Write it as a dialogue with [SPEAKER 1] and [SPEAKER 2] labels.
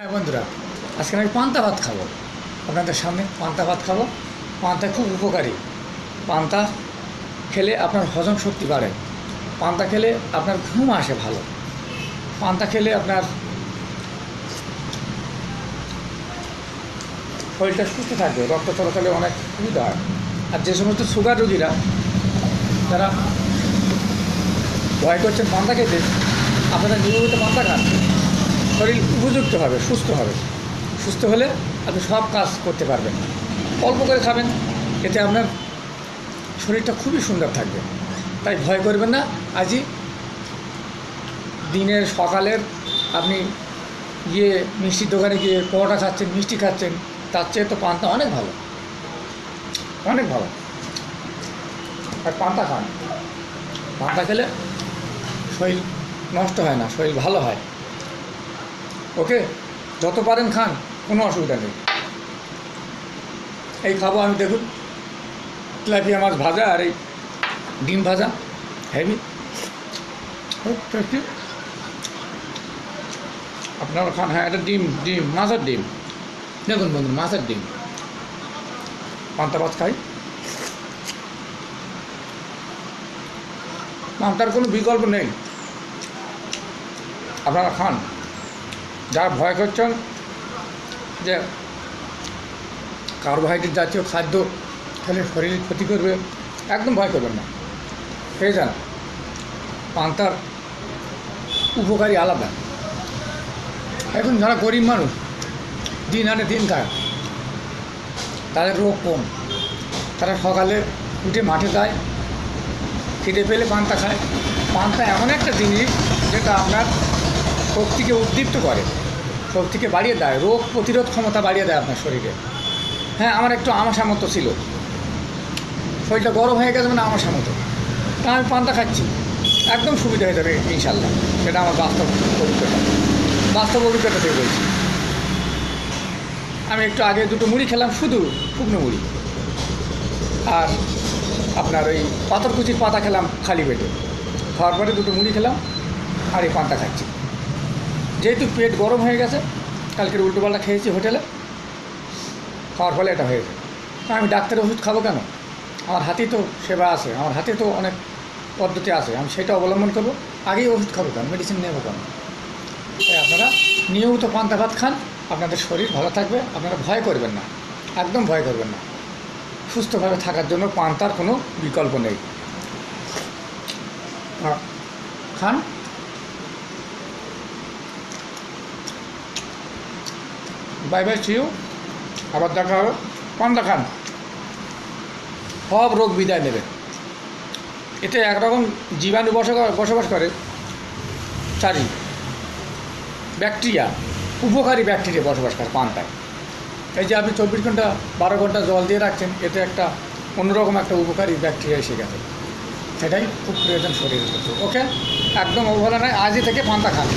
[SPEAKER 1] হ্যাঁ বন্ধুরা, আজকে আমি পান্তা ভাত খাবো। আপনাদের সামনে পান্তা ভাত খাবো। পান্তা খুব উপকারী। পান্তা খেলে আপনার হজম শক্তি বাড়ে। পান্তা খেলে আপনার ঘুম আসে ভালো। পান্তা খেলে আপনার শরীরটা সুস্থ থাকবে, রক্ত চলাচলে অনেক সুবিধা হয়। আর যে সমস্ত সুগার রোগীরা যারা ভয় করছেন পান্তা খেতে, আপনারা নিয়মিত পান্তা খান, শরীর উপযুক্ত হবে, সুস্থ হবে। সুস্থ হলে আপনি সব কাজ করতে পারবেন। অল্প করে খাবেন, এতে আপনার শরীরটা খুবই সুন্দর থাকবে। তাই ভয় করবেন না। আজই দিনের সকালের আপনি গিয়ে মিষ্টির দোকানে গিয়ে পরোটা খাচ্ছেন, মিষ্টি খাচ্ছেন, তার চেয়ে তো পান্তা অনেক ভালো, অনেক ভালো। আর পান্তা খান। পান্তা খেলে শরীর নষ্ট হয় না, শরীর ভালো হয়। ওকে, যত পারেন খান, কোনো অসুবিধা নেই। এই খাবো আমি, দেখুন, তেলাপিয়া মাছ ভাজা আর এই ডিম ভাজা, হেভি টেস্টি। আপনারা খান। হ্যাঁ, এটা ডিম, মাছের ডিম। দেখুন বন্ধু, মাছের ডিম। পান্তা ভাত খাই। পান্তার কোনো বিকল্প নেই, আপনারা খান। যারা ভয় করছেন যে কার্বোহাইড্রেট জাতীয় খাদ্য খেলে শরীরে ক্ষতি করবে, একদম ভয় করবেন না, খেয়ে যান। পান্তার উপকারী আলাদা। এখন যারা গরিব মানুষ, দিন আনে দিন খায়, তাদের রোগ কম। তারা সকালে উঠে মাঠে যায়, খিদে পেলে পান্তা খায়। পান্তা এমন একটা জিনিস যেটা আপনার শক্তিকে উদ্দীপ্ত করে, শক্তিকে বাড়িয়ে দেয়, রোগ প্রতিরোধ ক্ষমতা বাড়িয়ে দেয় আপনার শরীরে। হ্যাঁ, আমার একটু আমাশা মতো ছিল, শরীরটা গরম হয়ে গেছে, মানে আমাশা মতো। তা আমি পান্তা খাচ্ছি, একদম সুবিধা হয়ে যাবে ইনশাল্লাহ। সেটা আমার বাস্তব অভিজ্ঞতা থেকে বলছি। আমি একটু আগে দুটো মুড়ি খেলাম, শুধু শুকনো মুড়ি, আর আপনার ওই পাথরকুচির পাতা খেলাম খালি পেটে। খাওয়ার পরে দুটো মুড়ি খেলাম আর এই পান্তা খাচ্ছি। যেহেতু পেট গরম হয়ে গেছে, কালকের উল্টোপাল্টা খেয়েছি হোটেলে, খাওয়ার ফলে এটা হয়েছে। আমি ডাক্তারের ওষুধ খাবো কেন? আমার হাতেই তো সেবা আছে, আমার হাতে তো অনেক পদ্ধতি আছে, আমি সেটা অবলম্বন করবো। আগেই ওষুধ খাবো কেন, মেডিসিন নেবো কেন? তাই আপনারা নিয়মিত পান্তা ভাত খান, আপনাদের শরীর ভালো থাকবে। আপনারা ভয় করবেন না, একদম ভয় করবেন না। সুস্থভাবে থাকার জন্য পান্তার কোনো বিকল্প নেই। খান। Bye bye, see you. আবার দেখা হবে। পান্তা খান, সব রোগ বিদায় নেবে। এতে একরকম জীবাণু বসবাস করে, চারি ব্যাকটেরিয়া, উপকারী ব্যাকটেরিয়া বসবাস করে পান্তায়। এই যে আপনি 24 ঘন্টা 12 ঘন্টা জল দিয়ে রাখছেন, এতে একটা অন্যরকম একটা উপকারী ব্যাকটেরিয়া এসে গেছে। সেটাই খুব প্রয়োজন শরীরের ক্ষেত্রে। ওকে, একদম অবহেলা নয়, আজই থেকে পান্তা খান।